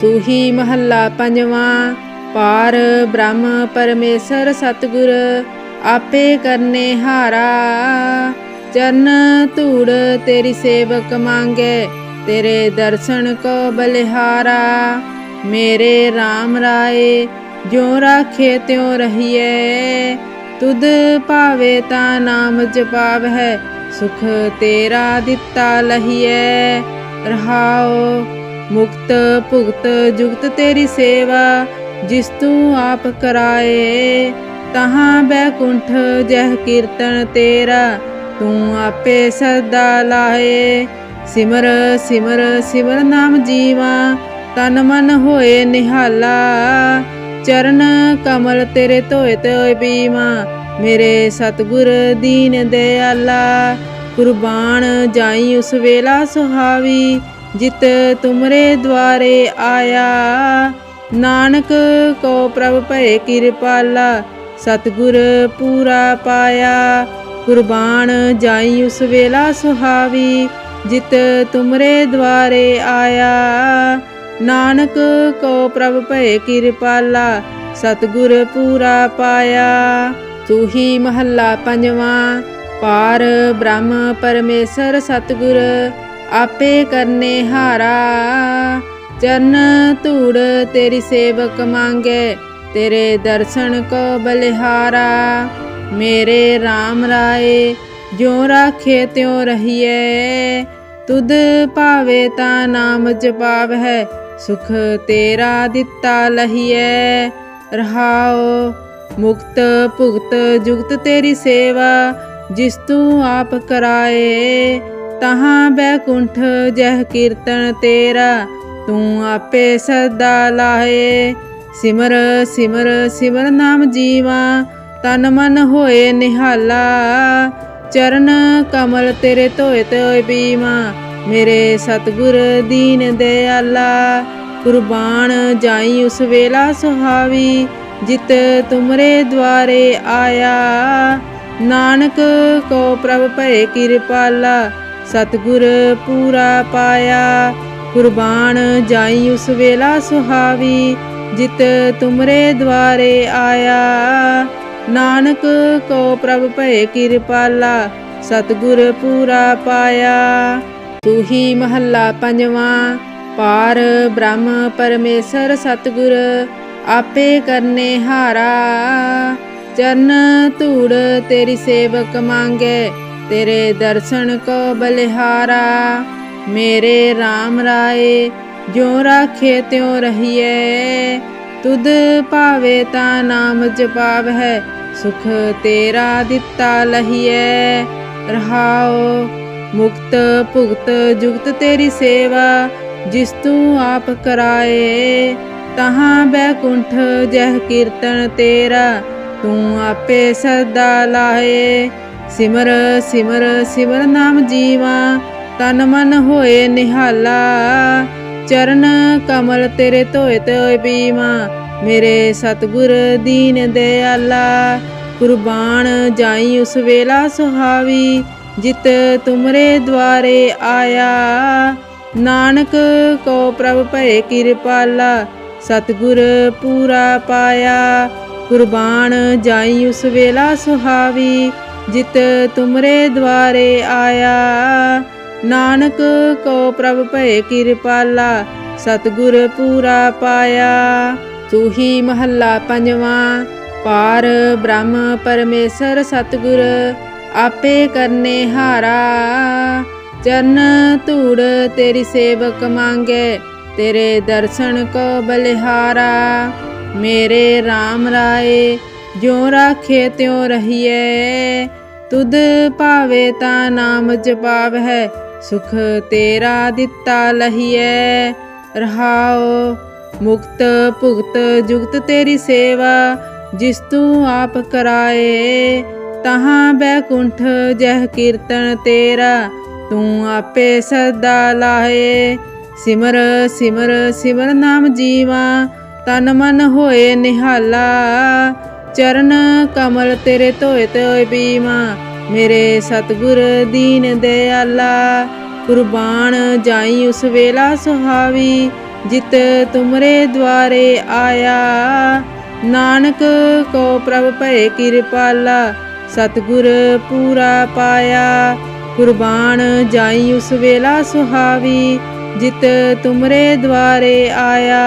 ਤੂਹੀ ਮਹੱਲਾ ਪੰਜਵਾਂ। ਪਾਰ ਬ੍ਰਹਮ ਪਰਮੇਸ਼ਰ ਸਤਿਗੁਰ ਆਪੇ ਕਰਨੇ ਹਾਰਾ। ਚਰਨ ਧੂੜ ਤੇਰੀ ਸੇਵਕ ਮੰਗੇ, ਤੇਰੇ ਦਰਸ਼ਨ ਕੋ ਬਲਿਹਾਰਾ। ਮੇਰੇ RAM ਰਾਏ ਜੋ ਰਾਖੇ ਤਿਉ ਰਹੀਏ, ਤੁਧ ਭਾਵੇ ਤਾਂ ਨਾਮ ਜਪਾਵਹਿ, ਸੁਖ ਤੇਰਾ ਦਿੱਤਾ ਲਹੀਏ। ਰਹਾਉ ਮੁਕਤ ਭੁਗਤ ਜੁਗਤ ਤੇਰੀ ਸੇਵਾ, ਜਿਸ ਤੂੰ ਆਪ ਕਰਾਏ। ਤਹਾਂ ਬੈਕੁੰਠ ਜਹ ਕੀਰਤਨ ਤੇਰਾ, ਤੂੰ ਆਪੇ ਸਦਾ ਲਾਏ। ਸਿਮਰ ਸਿਮਰ ਸਿਮਰ ਨਾਮ ਜੀਵਾ, ਤਨ ਮਨ ਹੋਏ ਨਿਹਾਲਾ। ਚਰਨ ਕਮਲ ਤੇਰੇ ਧੋਏ ਧੋਏ ਬੀਮਾ, ਮੇਰੇ ਸਤਿਗੁਰ ਦੀਨ ਦਿਆਲਾ। ਕੁਰਬਾਨ ਜਾਈ ਉਸ ਵੇਲਾ ਸੁਹਾਵੀ, ਜਿਤ ਤੁਮਰੇ ਦੁਆਰੇ ਆਇਆ। ਨਾਨਕ ਕੋ ਪ੍ਰਭ ਭਏ ਕਿਰਪਾਲਾ, ਸਤਿਗੁਰ ਪੂਰਾ ਪਾਇਆ। ਕੁਰਬਾਨ ਜਾਈ ਉਸ ਵੇਲਾ ਸੁਹਾਵੀ, ਜਿਤ ਤੁਮਰੇ ਦੁਆਰੇ ਆਇਆ। ਨਾਨਕ ਕੋ ਪ੍ਰਭ ਭਏ ਕਿਰਪਾਲਾ, ਸਤਿਗੁਰ ਪੂਰਾ ਪਾਇਆ। ਤੂਹੀ ਮਹੱਲਾ ਪੰਜਵਾਂ। ਪਾਰ ਬ੍ਰਹਮ ਪਰਮੇਸ਼ਰ ਸਤਿਗੁਰ ਆਪੇ ਕਰਨੇ ਹਾਰਾ। ਚਰਨ ਧੂੜ ਤੇਰੀ ਸੇਵਕ ਮੰਗੇ, ਤੇਰੇ ਦਰਸ਼ਨ ਕੋ ਬਲਿਹਾਰਾ। ਮੇਰੇ RAM ਰਾਏ ਜੋ ਰਾਖੇ ਤਿਉ ਰਹੀਏ, ਤੁਧ ਭਾਵੇ ਤਾਂ ਨਾਮ ਜਪਾਵਹਿ, ਸੁਖ ਤੇਰਾ ਦਿੱਤਾ ਲਹੀਏ। ਰਹਾਉ ਮੁਕਤ ਭੁਗਤ ਜੁਗਤ ਤੇਰੀ ਸੇਵਾ, ਜਿਸ ਤੂੰ ਆਪ ਕਰਾਏ। ਤਹਾਂ ਬੈਕੁੰਠ ਜਹ ਕੀਰਤਨ ਤੇਰਾ, ਤੂੰ ਆਪੇ ਸਦਾ ਲਾਏ। ਸਿਮਰ ਸਿਮਰ ਸਿਮਰ ਨਾਮ ਜੀਵਾ, ਤਨ ਮਨ ਹੋਏ ਨਿਹਾਲਾ। ਚਰਨ ਕਮਲ ਤੇਰੇ ਧੋਏ ਧੋਏ ਬੀਮਾ, ਮੇਰੇ ਸਤਿਗੁਰ ਦੀਨ ਦਿਆਲਾ। ਕੁਰਬਾਨ ਜਾਈ ਉਸ ਵੇਲਾ ਸੁਹਾਵੀ, ਜਿਤ ਤੁਮਰੇ ਦੁਆਰੇ ਆਇਆ। ਨਾਨਕ ਕੋ ਪ੍ਰਭ ਭਏ ਕਿਰਪਾਲਾ, ਸਤਿਗੁਰ ਪੂਰਾ ਪਾਇਆ। ਕੁਰਬਾਨ ਜਾਈ ਉਸ ਵੇਲਾ ਸੁਹਾਵੀ, ਜਿਤ ਤੁਮਰੇ ਦੁਆਰੇ ਆਇਆ। ਨਾਨਕ ਕੋ ਪ੍ਰਭ ਭਏ ਕਿਰਪਾਲਾ, ਸਤਿਗੁਰ ਪੂਰਾ ਪਾਇਆ। ਤੂਹੀ ਮਹੱਲਾ ਪੰਜਵਾਂ। ਪਾਰ ਬ੍ਰਹਮ ਪਰਮੇਸ਼ਰ ਸਤਿਗੁਰ ਆਪੇ ਕਰਨੇ ਹਾਰਾ। ਚਰਨ ਧੂੜ ਤੇਰੀ ਸੇਵਕ ਮੰਗੇ, ਤੇਰੇ ਦਰਸ਼ਨ ਕੋ ਬਲਿਹਾਰਾ। ਮੇਰੇ RAM ਰਾਏ ਜੋ ਰਾਖੇ ਤਿਉ ਰਹੀਏ, ਤੁਧ ਭਾਵੇ ਤਾਂ ਨਾਮ ਜਪਾਵਹਿ, ਸੁਖ ਤੇਰਾ ਦਿੱਤਾ ਲਹੀਏ। ਰਹਾਉ ਮੁਕਤ ਭੁਗਤ ਜੁਗਤ ਤੇਰੀ ਸੇਵਾ, ਜਿਸ ਤੂੰ ਆਪ ਕਰਾਏ। ਤਹਾਂ ਬੈਕੁੰਠ ਜਹ ਕੀਰਤਨ ਤੇਰਾ, ਤੂੰ ਆਪੇ ਸਦਾ ਲਾਏ। ਸਿਮਰ ਸਿਮਰ ਸਿਮਰ ਨਾਮ ਜੀਵਾ, ਤਨ ਮਨ ਹੋਏ ਨਿਹਾਲਾ। ਚਰਨ ਕਮਲ ਤੇਰੇ ਧੋਏ ਧੋਏ ਬੀਮਾ, ਮੇਰੇ ਸਤਿਗੁਰ ਦੀਨ ਦਿਆਲਾ। ਕੁਰਬਾਨ ਜਾਈ ਉਸ ਵੇਲਾ ਸੁਹਾਵੀ, ਜਿਤ ਤੁਮਰੇ ਦੁਆਰੇ ਆਇਆ। ਨਾਨਕ ਕੋ ਪ੍ਰਭ ਭਏ ਕਿਰਪਾਲਾ, ਸਤਿਗੁਰ ਪੂਰਾ ਪਾਇਆ। ਕੁਰਬਾਨ ਜਾਈ ਉਸ ਵੇਲਾ ਸੁਹਾਵੀ, ਜਿਤ ਤੁਮਰੇ ਦੁਆਰੇ ਆਇਆ। ਨਾਨਕ ਕੋ ਪ੍ਰਭ ਭਏ ਕਿਰਪਾਲਾ, ਸਤਿਗੁਰ ਪੂਰਾ ਪਾਇਆ। ਤੂਹੀ ਮਹੱਲਾ ਪੰਜਵਾਂ। ਪਾਰ ਬ੍ਰਹਮ ਪਰਮੇਸ਼ਰ ਸਤਿਗੁਰ ਆਪੇ ਕਰਨੇ ਹਾਰਾ। ਚਰਨ ਧੂੜ ਤੇਰੀ ਸੇਵਕ ਮੰਗੇ, ਤੇਰੇ ਦਰਸ਼ਨ ਕੋ ਬਲਿਹਾਰਾ। ਮੇਰੇ RAM ਰਾਏ ਜੋ ਰਾਖੇ ਤਿਉ ਰਹੀਏ, ਤੁਧ ਭਾਵੇ ਤਾਂ ਨਾਮ ਜਪਾਵਹਿ, ਸੁਖ ਤੇਰਾ ਦਿੱਤਾ ਲਹੀਏ। ਰਹਾਉ ਮੁਕਤ ਭੁਗਤ ਜੁਗਤ ਤੇਰੀ ਸੇਵਾ, ਜਿਸ ਤੂੰ ਆਪ ਕਰਾਏ। ਤਹਾਂ ਬੈਕੁੰਠ ਜਹ ਕੀਰਤਨ ਤੇਰਾ, ਤੂੰ ਆਪੇ ਸਦਾ ਲਾਏ। ਸਿਮਰ ਸਿਮਰ ਸਿਮਰ ਨਾਮ ਜੀਵਾ, ਤਨ ਮਨ ਹੋਏ ਨਿਹਾਲਾ। ਚਰਨ ਕਮਲ ਤੇਰੇ ਧੋਏ ਧੋਏ ਬੀਮਾ, ਮੇਰੇ ਸਤਿਗੁਰ ਦੀਨ ਦਿਆਲਾ। ਕੁਰਬਾਨ ਜਾਈ ਉਸ ਵੇਲਾ ਸੁਹਾਵੀ, जित तुमरे द्वारे आया। नानक को प्रभ भय कृपाला, सतगुर पूरा पाया। कुर्बान जाई उस वेला सुहावी, जित तुमरे द्वारे आया।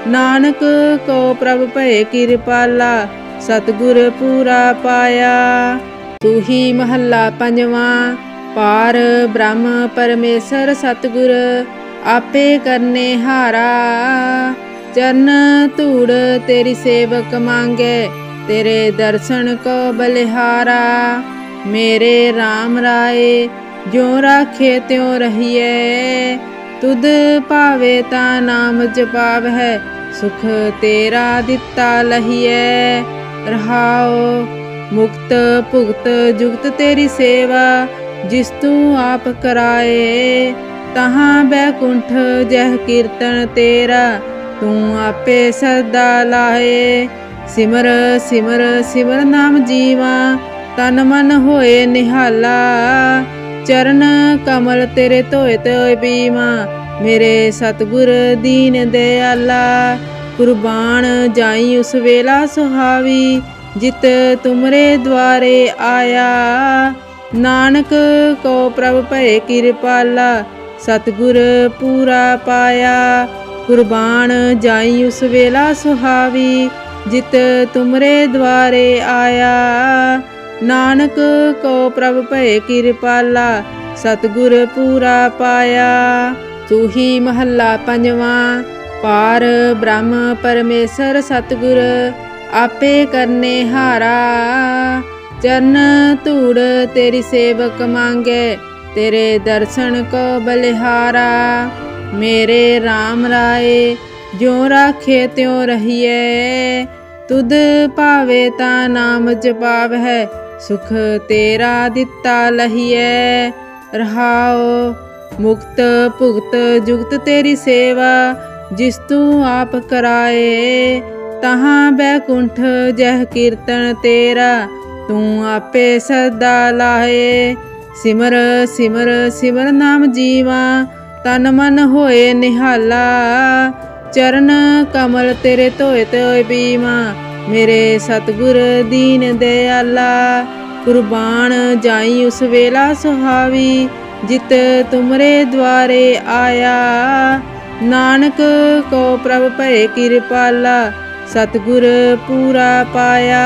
नानक को प्रभ भय कृपाला, सतगुर पूरा पाया। तूही महला पंजवा। पार ब्रह्म परमेसर सतगुर, आपे करने हारा। चरण धूड़ तेरी सेवक मांगे, तेरे दर्शन को बलिहारा। मेरे राम राय ज्यों राखे त्यों रहिए, तुद भावे ता नाम जपाव है, सुख तेरा दिता लहिए। रहाओ मुक्त भुगत जुगत तेरी सेवा, जिस तू आप कराए। तहाँ बैकुंठ जह कीर्तन तेरा, तू आपे सदा लाए। सिमर सिमर सिमर नाम जीवा, तन मन होए निहाला। चरण कमल तेरे धोए धोए बीमा, मेरे सतगुर दीन दयाला। कुर्बान जाई उस वेला सुहावी, जित तुमरे द्वारे आया। नानक को प्रभ भय कृपाला, सतगुर पूरा पाया। कुर्बान जाई उस वेला सुहावी, जित तुमरे द्वारे आया। नानक को प्रभ भय कृपाला, सतगुर पूरा पाया। तूही महला पंजवा। पार ब्रह्म परमेसर सतगुर, आपे करने हारा। चरण धूड़ तेरी सेवक मांगे, तेरे दर्शन को बलिहारा। मेरे राम राय ज्यों राखे त्यों रहिए, तुद भावे ता नाम जपाव है, सुख तेरा दिता लहिए। रहाओ मुक्त भुगत जुगत तेरी सेवा, जिस तू आप कराए। तहाँ बैकुंठ जह कीर्तन तेरा, तू आपे सदा लाए। सिमर सिमर सिमर नाम जीवा, तन मन होए निहाला। चरण कमल तेरे धोए धोए बीमा, मेरे सतगुर दीन दयाला। कुर्बान जाई उस वेला सुहावी, जित तुमरे द्वारे आया। नानक को प्रभ भय कृपाला, सतगुर पूरा पाया।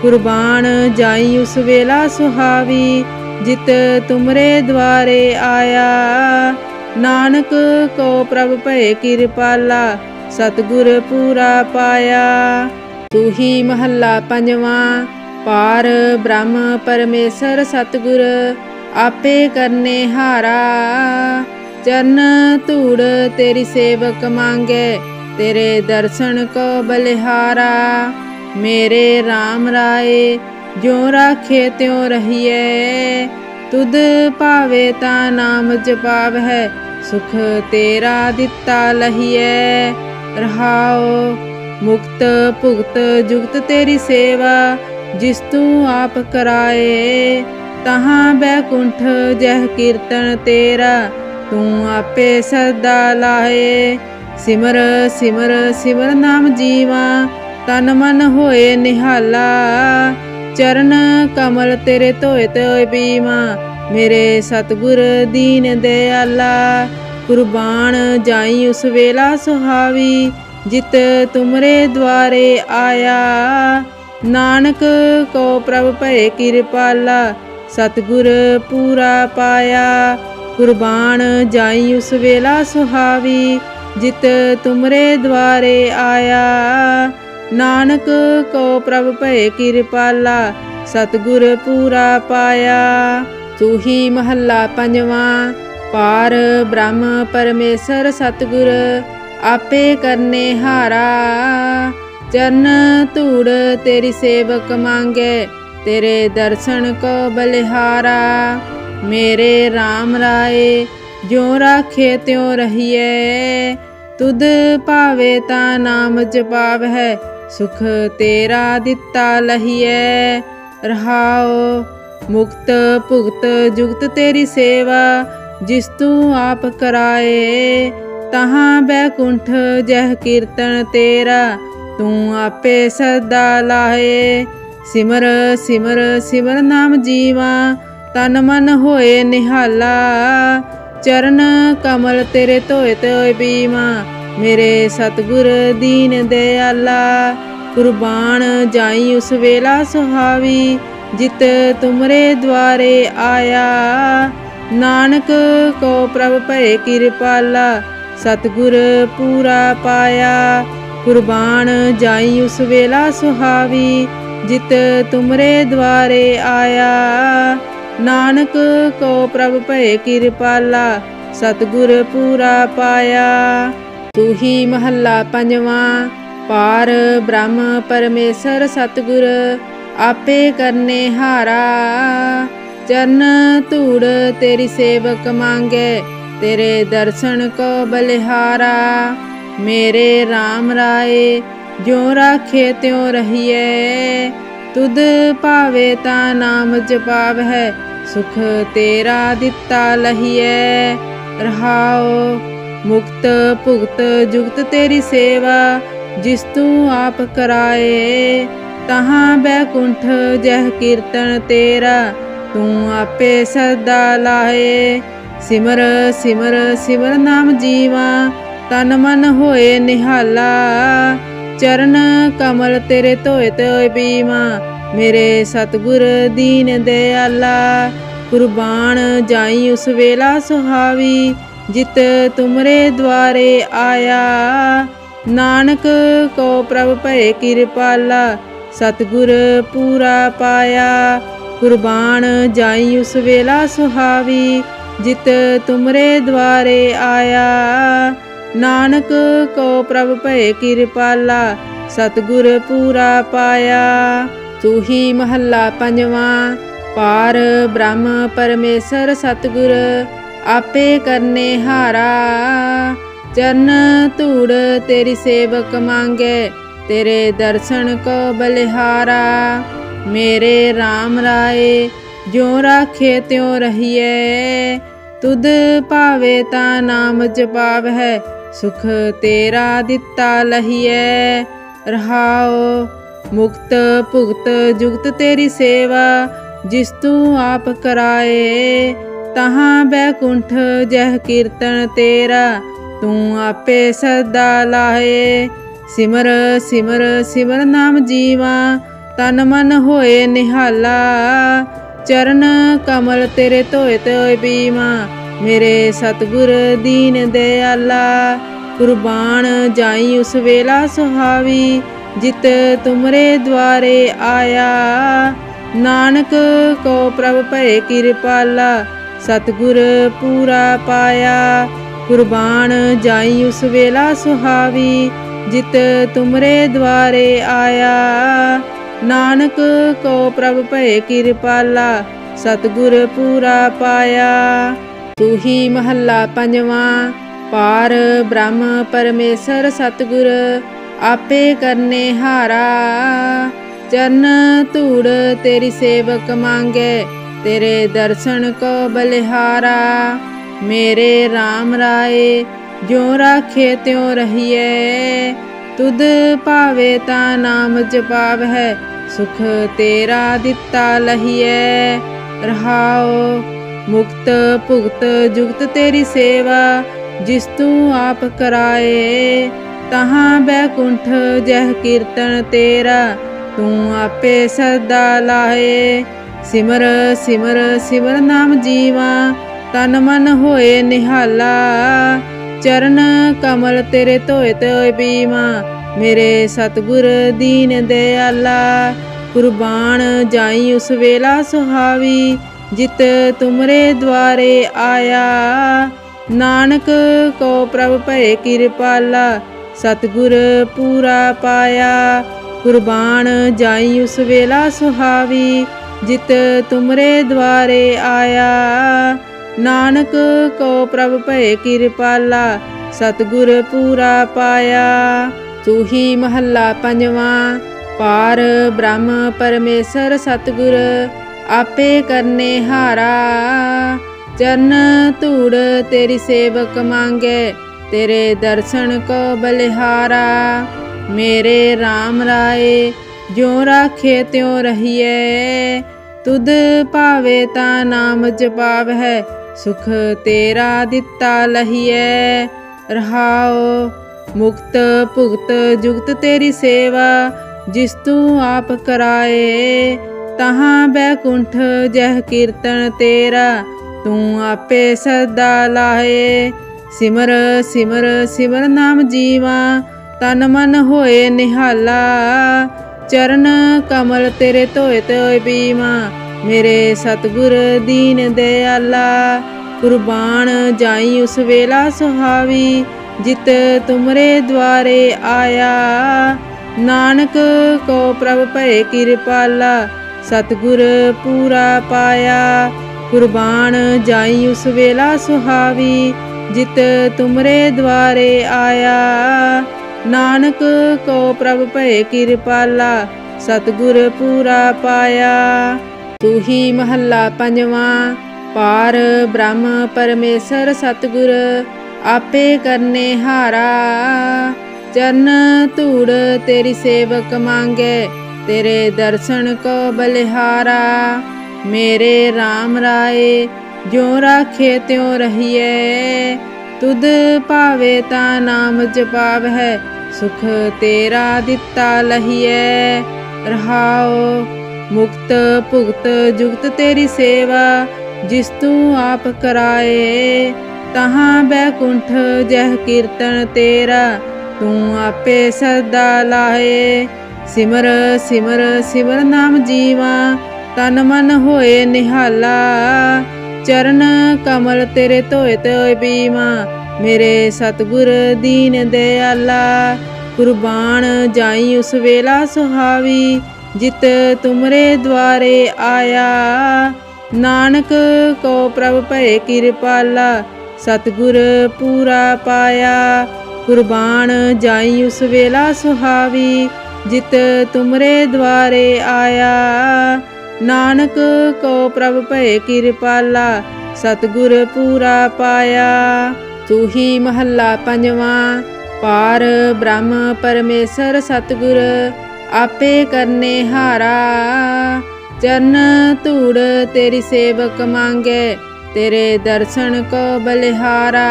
कुर्बान जाई उस वेला सुहावी, जित तुमरे द्वारे आया। नानक को प्रभ भय कृपाला, सतगुर पूरा पाया। तूही महला पंजवा। पार ब्रह्म परमेसर सतगुर, आपे करने हारा। चरण धूड़ तेरी सेवक मांगे, तेरे दर्शन को बलिहारा। मेरे राम राय ज्यों राखे त्यों रहिए, तुद भावे ता नाम जपाव है, सुख तेरा दिता लहिए। रहाओ मुक्त भुगत जुगत तेरी सेवा, जिस तू आप कराए। तहाँ बैकुंठ जह कीर्तन तेरा, तू आपे सदा लाए। सिमर सिमर सिमर नाम जीवा, तन मन होए निहाला। चरण कमल तेरे धोए धोए बीमा, मेरे सतगुर दीन दयाला। कुर्बान जाई उस वेला सुहावी, जित तुमरे द्वारे आया। नानक को प्रभ भय कृपाला, सतगुर पूरा पाया। कुर्बान जाई उस वेला सुहावी, जित तुमरे द्वारे आया। नानक को प्रभ भय कृपाला, सतगुर पूरा पाया। तूही महला पंजवा। पार ब्रह्म परमेसर सतगुर, आपे करने हारा। चरण धूड़ तेरी सेवक मांगे, तेरे दर्शन को बलिहारा। मेरे राम राय ज्यों राखे त्यों रहिए, तुद भावे ता नाम जपाव है, सुख तेरा दिता लहिए। रहाओ मुक्त भुगत जुगत तेरी सेवा, जिस तू आप कराए। तहाँ बैकुंठ जह कीर्तन तेरा, तू आपे सदा लाहे। सिमर सिमर सिमर नाम जीवा, तन मन होए निहाला। चरण कमल तेरे धोए धोए बीमा, मेरे सतगुर दीन दयाला। कुर्बान जाई उस वेला सुहावी, जित तुमरे द्वारे आया। नानक को प्रभ भय कृपाला, सतगुर पूरा पाया। कुर्बान जाई उस वेला सुहावी, जित तुमरे द्वारे आया। नानक को प्रभ भय कृपाला, सतगुर पूरा पाया। तू ही महला पंजवा। पार ब्रह्म परमेश्वर सतगुर, आपे करने हारा। चरण धूड़ तेरी सेवक मांगे, तेरे दर्शन को बलिहारा। मेरे राम राय जो राखे त्यों रहिए, तुद पावे ता नाम जपाव है, सुख तेरा दिता लहिए। रहाओ मुक्त भुगत जुगत तेरी सेवा, जिस तू आप कराए। तहाँ बैकुंठ जह कीर्तन तेरा, तू आपे सदा लाहे। सिमर सिमर सिमर नाम जीवा, तन मन होए निहाला। चरण कमल तेरे धोए धोए बीमा, मेरे सतगुर दीन दयाला। कुर्बान जाई उस वेला सुहावी, जित तुमरे द्वारे आया। नानक को प्रभ भय कृपाला, सतगुर पूरा पाया। कुर्बान जाई उस वेला सुहावी, जित तुमरे द्वारे आया। नानक को प्रभ भय कृपाला, सतगुर पूरा पाया। तू ही महला पंजवा। पार ब्रह्म परमेश्वर सतगुर, आपे करने हारा। चरण धूड़ तेरी सेवक मांगे, तेरे दर्शन को बलिहारा। मेरे राम राय जो राखे त्यों रहिए, तुद पावे ता नाम जपाव है, सुख तेरा दिता लहिए। रहाओ मुक्त भुगत जुगत तेरी सेवा, जिस तू आप कराए। तहाँ बैकुंठ जह कीर्तन तेरा, तू आपे सदा लाहे। सिमर सिमर सिमर नाम जीवा, तन मन होए निहाला। चरण कमल तेरे धोए धोए बीमा, मेरे सतगुर दीन दयाला। कुर्बान जाई उस वेला सुहावी, जित तुमरे द्वारे आया। नानक को प्रभ भय कृपाला, सतगुर पूरा पाया। कुर्बान जाई उस वेला सुहावी, जित तुमरे द्वारे आया। नानक को प्रभ भय कृपाला, सतगुर पूरा पाया। तू ही महला पंजवा। पार ब्रह्म परमेश्वर सतगुर, आपे करने हारा। चरण धूड़ तेरी सेवक मांगे, तेरे दर्शन को बलिहारा। मेरे राम राय जो राखे त्यों रहिए, तुद पावे ता नाम जपाव है, सुख तेरा दिता लहिए। रहाओ मुक्त भुगत जुगत तेरी सेवा, जिस तू आप कराए। तहाँ बैकुंठ जह कीर्तन तेरा, तू आपे सदा लाहे। सिमर सिमर सिमर नाम जीवा, तन मन होए निहाला। चरण कमल तेरे धोए धोए बीमा, मेरे सतगुर दीन दयाला। कुर्बान जाई उस वेला सुहावी, जित तुमरे द्वारे आया। नानक को प्रभ भय कृपाला, सतगुर पूरा पाया। कुर्बान जाई उस वेला सुहावी, जित तुमरे द्वारे आया। नानक को प्रभ भय कृपाला, सतगुर पूरा पाया। तू ही महला पंजवा। पार ब्रह्म परमेश्वर सतगुर, आपे करने हारा। चरण धूड़ तेरी सेवक मांगे, तेरे दर्शन को बलिहारा। मेरे राम राय ज्यों राखे त्यों रहिए, तुद भावे ता नाम जपावै, सुख तेरा दिता लहिए। रहाओ मुक्त भुगत जुगत तेरी सेवा, जिस तू आप कराए। तहाँ बैकुंठ जह कीर्तन तेरा, तू आपे सदा लाए। सिमर सिमर सिमर नाम जीवा, तन मन होए निहाला। चरण कमल तेरे धोए धोए बीमा, मेरे सतगुर दीन दयाला। कुर्बान जाई उस वेला सुहावी, जित तुमरे द्वारे आया। नानक को प्रभ भय कृपाला, सतगुर पूरा पाया। कुर्बान जाई उस वेला सुहावी, जित तुमरे द्वारे आया। नानक को प्रभ भय कृपाला, सतगुर पूरा पाया। तू ही महला पंजवा। पार ब्रह्म परमेश्वर सतगुर, आपे करने हारा। चरण धूड़ तेरी सेवक मांगे, तेरे दर्शन को बलिहारा। मेरे राम राय ज्यों राखे त्यों रहिए, तुद भावे ता नाम जपावै, सुख तेरा दिता लहिए। रहाओ मुक्त भुगत जुगत तेरी सेवा, जिस तू आप कराए। तहाँ बैकुंठ जह कीर्तन तेरा, तू आपे सदा लाए। सिमर सिमर सिमर नाम जीवा, तन मन होए निहाला। चरण कमल तेरे धोए धोए बीमा, मेरे सतगुर दीन दयाला। कुर्बान जाई उस वेला सुहावी, जित तुमरे द्वारे आया। नानक को प्रभ भय कृपाला, सतगुर पूरा पाया। कुर्बान जाई उस वेला सुहावी, जित तुमरे द्वारे आया। नानक को प्रभ भय कृपाला, सतगुर पूरा पाया। तू ही महला पंजवा। पार ब्रह्म परमेश्वर सतगुर, आपे करने हारा। चरण धूड़ तेरी सेवक मांगे, तेरे दर्शन को बलिहारा।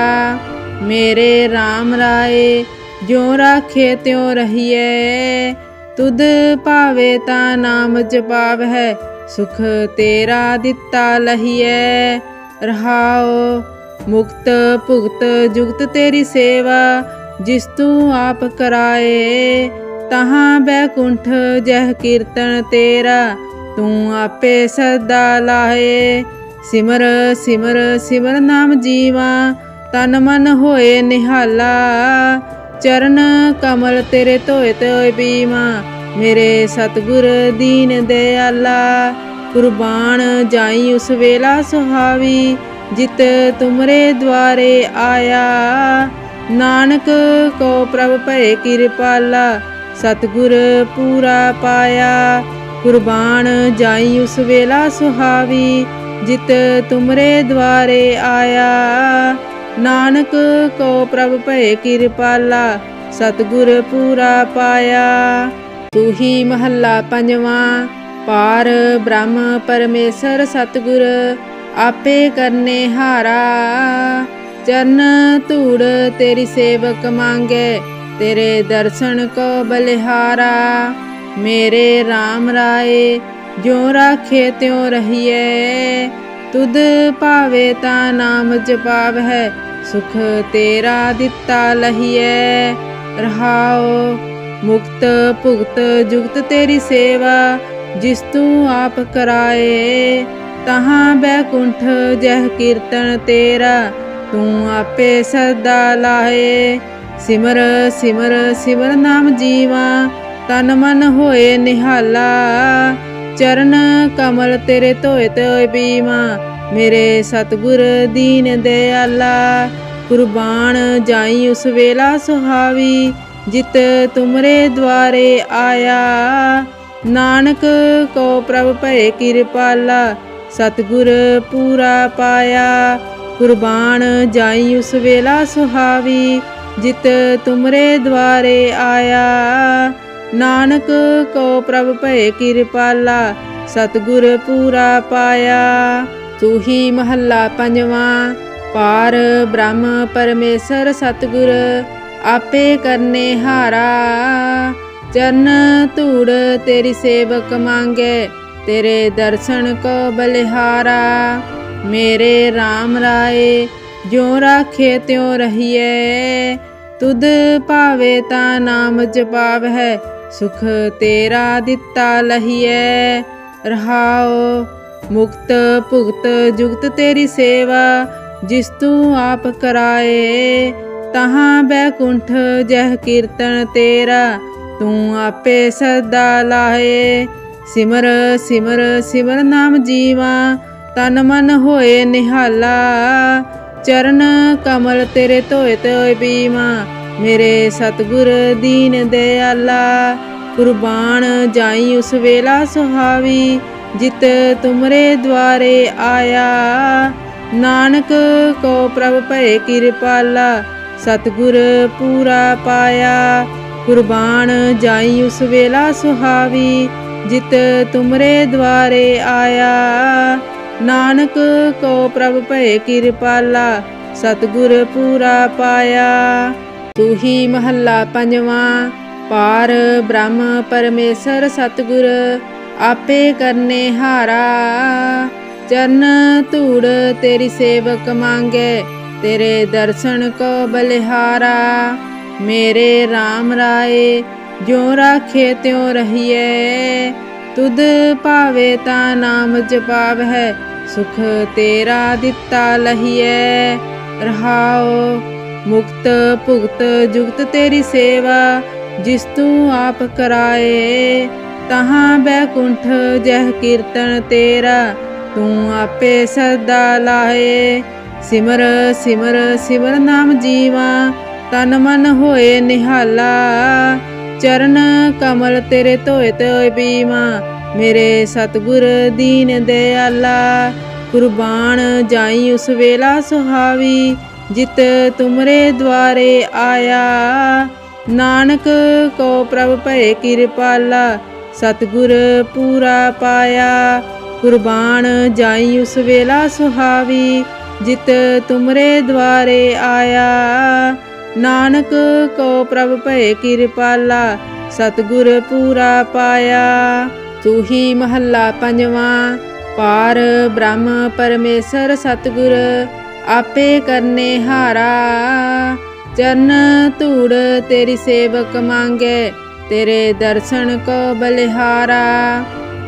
मेरे राम राय ज्यों राखे त्यों रहिए, तुद भावे ता नाम जपावै, सुख तेरा दिता लहिए। रहाओ मुक्त भुगत जुगत तेरी सेवा, जिस तू आप कराए। तहाँ बैकुंठ जह कीर्तन तेरा, तू आपे सदा लाए। सिमर सिमर सिमर नाम जीवा, तन मन होए निहाला। चरण कमल तेरे धोए धोए बीमा, मेरे सतगुर दीन दयाला। कुर्बान जाई उस वेला सुहावी, जित तुमरे द्वारे आया। नानक को प्रभ भय कृपाला, सतगुर पूरा पाया। कुर्बान जाई उस वेला सुहावी, जित तुमरे द्वारे आया। नानक को प्रभ भय कृपाला, सतगुर पूरा पाया। तू ही महला पंजवा। पार ब्रह्म परमेश्वर सतगुर, आपे करने हारा। चरण धूड़ तेरी सेवक मांगे, तेरे दर्शन को बलिहारा। मेरे राम राय ज्यों राखे त्यों रहिए, तुद भावे ता नाम जपावै, सुख तेरा दिता लहिए। रहाओ मुक्त भुगत जुगत तेरी सेवा, जिस तू आप कराए। तहाँ बैकुंठ जह कीर्तन तेरा, तू आपे सदा लाए। सिमर सिमर सिमर नाम जीवा, तन मन होए निहाला। चरण कमल तेरे धोए धोए बीमा, मेरे सतगुर दीन दयाला। कुर्बान जाई उस वेला सुहावी, जित तुमरे द्वारे आया। नानक को प्रभ भय कृपाला, सतगुर पूरा पाया। कुर्बान जाई उस वेला सुहावी जित तुमरे द्वारे आया। नानक को प्रभ भय कृपाला सतगुर पूरा पाया। तू ही महला पंजवा। पार ब्रह्म परमेश्वर सतगुर आपे करने हारा। चरण धूड़ तेरी सेवक मांगे तेरे दर्शन को बलिहारा। मेरे राम राय ज्यों राखे त्यों रहिए। तुद भावे ता नाम जपाव है सुख तेरा दिता लहिए। रहाओ मुक्त भुगत जुगत तेरी सेवा जिस तू आप कराए। तहाँ बैकुंठ जह कीर्तन तेरा तू आपे सदा लाए। सिमर सिमर सिमर नाम जीवा तन मन होए निहाला। चरण कमल तेरे धोए धोए बीमा मेरे सतगुर दीन दयाला। कुर्बान जाई उस वेला सुहावी जित तुमरे द्वारे आया। नानक को प्रभ भय कृपाला सतगुर पूरा पाया। कुर्बान जाई उस वेला सुहावी जित तुमरे द्वारे आया। नानक को प्रभ भय कृपाला सतगुर पूरा पाया। तू ही महला पंजवा। पार ब्रह्म परमेश्वर सतगुर आपे करने हारा। चरण धूड़ तेरी सेवक मांगे तेरे दर्शन को बलिहारा। मेरे राम राय ज्यों राखे त्यों रहिए। तुद भावे ता नाम जपाव है सुख तेरा दिता लहिए। रहाओ मुक्त भुगत जुगत तेरी सेवा जिस तू आप कराए। तहाँ बैकुंठ जह कीर्तन तेरा तू आपे सदा लाए। सिमर सिमर सिमर नाम जीवा तन मन होए निहाला। चरण कमल तेरे धोए धोए बीमा मेरे सतगुर दीन दयाला। कुर्बान जाई उस वेला सुहावी जित तुमरे द्वारे आया। नानक को प्रभ भय कृपाला सतगुर पूरा पाया। कुर्बान जाई उस वेला सुहावी जित तुमरे द्वारे आया। नानक को प्रभ भय कृपाला सतगुर पूरा पाया। तू ही महला पंजवा। पार ब्रह्म परमेश्वर सतगुर आपे करने हारा। चरण धूड़ तेरी सेवक मांगे तेरे दर्शन को बलिहारा।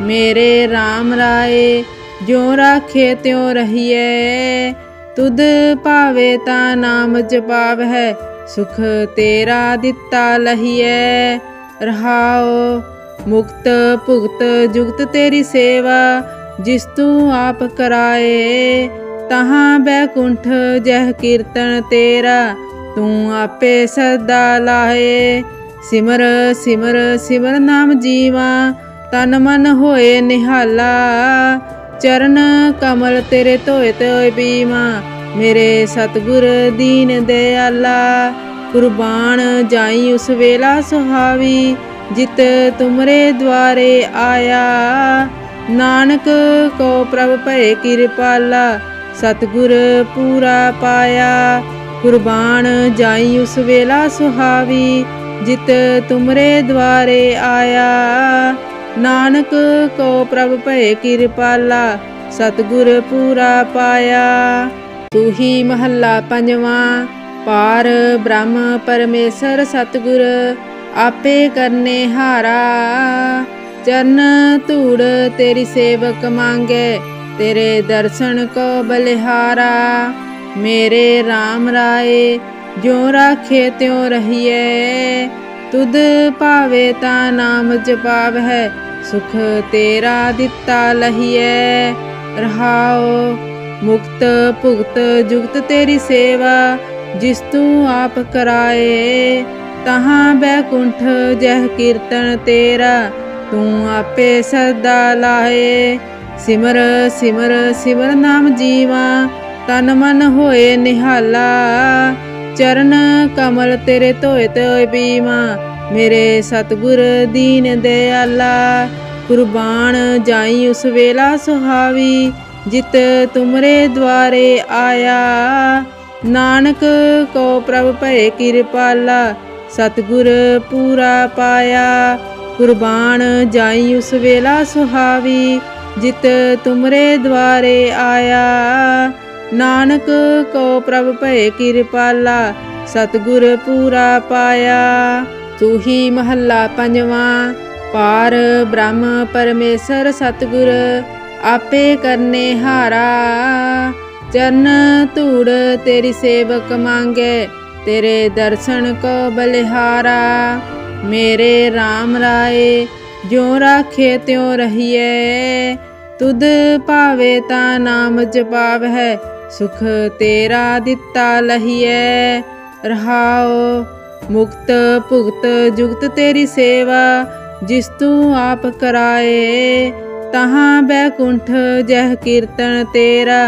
मेरे राम राय ज्यों राखे त्यों रहिए। तुद भावे ता नाम जपाव है सुख तेरा दिता लहिए। रहाओ मुक्त भुगत जुगत तेरी सेवा जिस तू आप कराए। तहाँ बैकुंठ जह कीर्तन तेरा तू आपे सदा लाए। सिमर सिमर सिमर नाम जीवा तन मन होए निहाला। चरण कमल तेरे धोए धोए बीमा मेरे सतगुर दीन दयाला। कुर्बान जाई उस वेला सुहावी जित तुमरे द्वारे आया। नानक को प्रभ भय कृपाला सतगुर पूरा पाया। कुर्बान जाई उस वेला सुहावी जित तुमरे द्वारे आया। नानक को प्रभ भय कृपाला सतगुर पूरा पाया। तू ही महला पंजवा। पार ब्रह्म परमेश्वर सतगुर आपे करने हारा। चरण धूड़ तेरी सेवक मांगे तेरे दर्शन को बलिहारा। मेरे राम राय ज्यों राखे त्यों रहिए। तुद भावे ता नाम जपाव है सुख तेरा दिता लहिए। रहाओ मुक्त भुगत जुगत तेरी सेवा जिस तू आप कराए। तहाँ बैकुंठ जह कीर्तन तेरा तू आपे सदा लाए। सिमर सिमर सिमर नाम जीवा ਤਨ ਮਨ ਹੋਏ ਨਿਹਾਲਾ। ਚਰਨ ਕਮਲ ਤੇਰੇ ਧੋਏ ਧੋਏ ਬੀਮਾ, ਮੇਰੇ ਸਤਿਗੁਰ ਦੀਨ ਦਿਆਲਾ। ਕੁਰਬਾਨ ਜਾਈ ਉਸ ਵੇਲਾ ਸੁਹਾਵੀ, ਜਿਤ ਤੁਮਰੇ ਦੁਆਰੇ ਆਇਆ। ਨਾਨਕ ਕੋ ਪ੍ਰਭ ਭਏ ਕਿਰਪਾਲਾ, ਸਤਿਗੁਰ ਪੂਰਾ ਪਾਇਆ। ਕੁਰਬਾਨ ਜਾਈ ਉਸ ਵੇਲਾ ਸੁਹਾਵੀ, ਜਿਤ ਤੁਮਰੇ ਦੁਆਰੇ ਆਇਆ। ਨਾਨਕ ਕੋ ਪ੍ਰਭ ਭਏ ਕਿਰਪਾਲਾ, ਸਤਿਗੁਰ ਪੂਰਾ ਪਾਇਆ। ਤੂ ਹੀ ਮਹੱਲਾ ਪੰਜਵਾਂ। ਪਾਰ ਬ੍ਰਹਮ ਪਰਮੇਸ਼ਰ ਸਤਿਗੁਰ, ਆਪੇ ਕਰਨੇ ਹਾਰਾ। ਚਰਨ ਧੂੜ ਤੇਰੀ ਸੇਵਕ ਮੰਗੇ, ਤੇਰੇ ਦਰਸ਼ਨ ਕੋ ਬਲਿਹਾਰਾ। ਮੇਰੇ RAM ਰਾਏ ਜਿਉ ਰਾਖੇ ਤਿਉ ਰਹੀਏ, ਤੁਧ ਭਾਵੇ ਤਾਂ ਨਾਮ ਜਪਾਵਹਿ, ਸੁਖ ਤੇਰਾ ਦਿੱਤਾ ਲਹੀਐ। ਰਹਾਉ ਮੁਕਤ ਭੁਗਤ ਜੁਗਤ ਤੇਰੀ ਸੇਵਾ, ਜਿਸ ਤੂੰ ਆਪ ਕਰਾਏ। ਤਹਾਂ ਬੈਕੁੰਠ ਜਹ ਕੀਰਤਨ ਤੇਰਾ,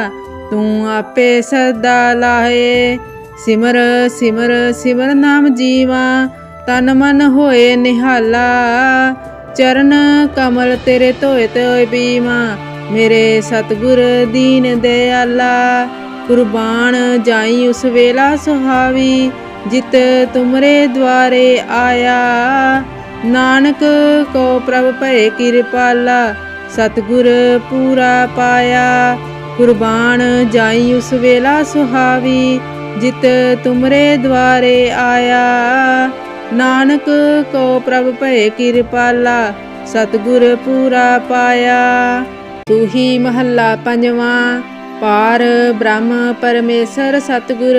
ਤੂੰ ਆਪੇ ਸਦਾ ਲਾਹੇ। ਸਿਮਰ ਸਿਮਰ ਸਿਮਰ ਨਾਮ ਜੀਵਾ, ਤਨ ਮਨ ਹੋਏ ਨਿਹਾਲਾ। ਚਰਨ ਕਮਲ ਤੇਰੇ ਧੋਏ ਧੋਏ ਬੀਮਾ, ਮੇਰੇ ਸਤਿਗੁਰ ਦੀਨ ਦਿਆਲਾ। ਕੁਰਬਾਨ ਜਾਈ ਉਸ ਵੇਲਾ ਸੁਹਾਵੀ, ਜਿਤ ਤੁਮਰੇ ਦੁਆਰੇ ਆਇਆ। ਨਾਨਕ ਕੋ ਪ੍ਰਭ ਭਏ ਕਿਰਪਾਲਾ, ਸਤਿਗੁਰ ਪੂਰਾ ਪਾਇਆ। ਕੁਰਬਾਨ ਜਾਈ ਉਸ ਵੇਲਾ ਸੁਹਾਵੀ, ਜਿਤ ਤੁਮਰੇ ਦੁਆਰੇ ਆਇਆ। ਨਾਨਕ ਕੋ ਪ੍ਰਭ ਭਏ ਕਿਰਪਾਲਾ, ਸਤਿਗੁਰ ਪੂਰਾ ਪਾਇਆ। ਤੂ ਹੀ ਮਹੱਲਾ ਪੰਜਵਾਂ। ਪਾਰ ਬ੍ਰਹਮ ਪਰਮੇਸ਼ਰ ਸਤਿਗੁਰ,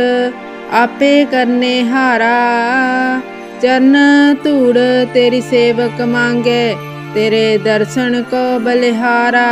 ਆਪੇ ਕਰਨੇ ਹਾਰਾ। ਚਰਨ ਧੂੜ ਤੇਰੀ ਸੇਵਕ ਮੰਗੇ, ਤੇਰੇ ਦਰਸ਼ਨ ਕੋ ਬਲਿਹਾਰਾ।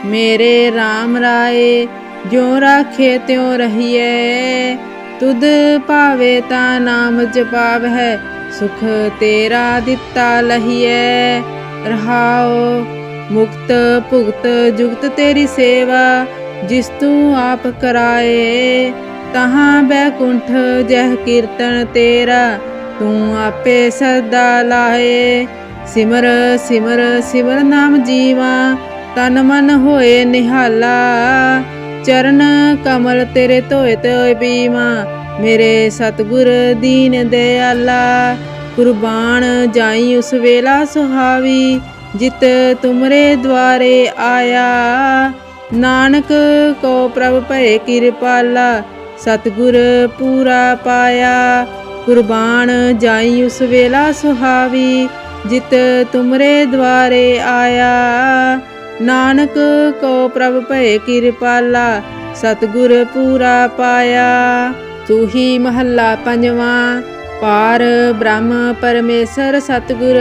ਮੇਰੇ RAM ਰਾਏ ਜਿਉ ਰਾਖੇ ਤਿਉ ਰਹੀਏ, ਤੁਧ ਭਾਵੇ ਤਾਂ ਨਾਮ ਜਪਾਵਹਿ, ਸੁਖ ਤੇਰਾ ਦਿੱਤਾ ਲਹੀਐ। ਰਹਾਉ ਮੁਕਤ ਭੁਗਤ ਜੁਗਤ ਤੇਰੀ ਸੇਵਾ, ਜਿਸ ਤੂੰ ਆਪ ਕਰਾਏ। ਤਹਾਂ ਬੈਕੁੰਠ ਜਹ ਕੀਰਤਨ ਤੇਰਾ, ਤੂੰ ਆਪੇ ਸਦਾ ਲਾਹੇ। ਸਿਮਰ ਸਿਮਰ ਸਿਮਰ ਨਾਮ ਜੀਵਾ, ਤਨ ਮਨ ਹੋਏ ਨਿਹਾਲਾ। ਚਰਨ ਕਮਲ ਤੇਰੇ ਧੋਏ ਧੋਏ ਬੀਮਾ, ਮੇਰੇ ਸਤਿਗੁਰ ਦੀਨ ਦਿਆਲਾ। ਕੁਰਬਾਨ ਜਾਈ ਉਸ ਵੇਲਾ ਸੁਹਾਵੀ, ਜਿਤ ਤੁਮਰੇ ਦੁਆਰੇ ਆਇਆ। ਨਾਨਕ ਕੋ ਪ੍ਰਭ ਭਏ ਕਿਰਪਾਲਾ, ਸਤਿਗੁਰ ਪੂਰਾ ਪਾਇਆ। ਕੁਰਬਾਨ ਜਾਈ ਉਸ ਵੇਲਾ ਸੁਹਾਵੀ, ਜਿਤ ਤੁਮਰੇ ਦੁਆਰੇ ਆਇਆ। ਨਾਨਕ ਕੋ ਪ੍ਰਭ ਭਏ ਕਿਰਪਾਲਾ, ਸਤਿਗੁਰ ਪੂਰਾ ਪਾਇਆ। ਤੂ ਹੀ ਮਹੱਲਾ ਪੰਜਵਾਂ। ਪਾਰ ਬ੍ਰਹਮ ਪਰਮੇਸ਼ਰ ਸਤਿਗੁਰ,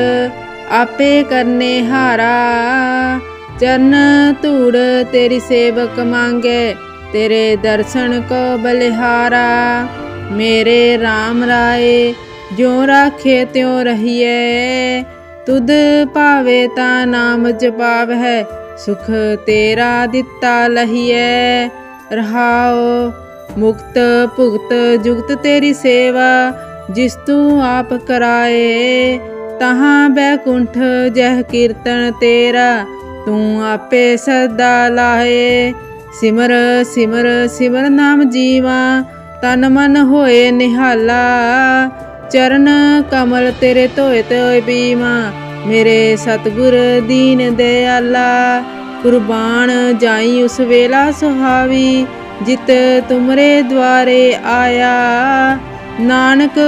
ਆਪੇ ਕਰਨੇ ਹਾਰਾ। ਚਰਨ ਧੂੜ ਤੇਰੀ ਸੇਵਕ ਮੰਗੇ, ਤੇਰੇ ਦਰਸ਼ਨ ਕੋ ਬਲਿਹਾਰਾ। ਮੇਰੇ RAM ਰਾਏ ਜਿਉ ਰਾਖੇ ਤਿਉ ਰਹੀਏ, ਤੁਧ ਭਾਵੇ ਤਾਂ ਨਾਮ ਜਪਾਵਹਿ, ਸੁਖ ਤੇਰਾ ਦਿੱਤਾ ਲਹੀਐ। ਰਹਾਉ ਮੁਕਤ ਭੁਗਤ ਜੁਗਤ ਤੇਰੀ ਸੇਵਾ, ਜਿਸ ਤੂੰ ਆਪ ਕਰਾਏ। ਤਹਾਂ ਬੈਕੁੰਠ ਜਹ ਕੀਰਤਨ ਤੇਰਾ, ਤੂੰ ਆਪੇ ਸਦਾ ਲਾਹੇ। ਸਿਮਰ ਸਿਮਰ ਸਿਮਰ ਨਾਮ ਜੀਵਾ, ਤਨ ਮਨ ਹੋਏ ਨਿਹਾਲਾ। ਚਰਨ ਕਮਲ ਤੇਰੇ ਧੋਏ ਧੋਏ ਬੀਮਾ, ਮੇਰੇ ਸਤਿਗੁਰ ਦੀਨ ਦਿਆਲਾ। ਕੁਰਬਾਨ ਜਾਈ ਉਸ ਵੇਲਾ ਸੁਹਾਵੀ, ਜਿਤ ਤੁਮਰੇ ਦੁਆਰੇ ਆਇਆ। ਨਾਨਕ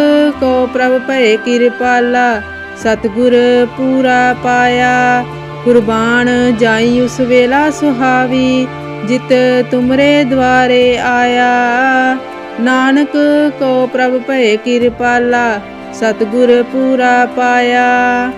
ਕੋ ਪ੍ਰਭ ਭਏ ਕਿਰਪਾਲਾ, ਸਤਿਗੁਰ ਪੂਰਾ ਪਾਇਆ। ਕੁਰਬਾਨ ਜਾਈ ਉਸ ਵੇਲਾ ਸੁਹਾਵੀ, ਜਿਤ ਤੁਮਰੇ ਦੁਆਰੇ ਆਇਆ। ਨਾਨਕ ਕੋ ਪ੍ਰਭ ਭਏ ਕਿਰਪਾਲਾ, ਸਤਿਗੁਰ ਪੂਰਾ ਪਾਇਆ।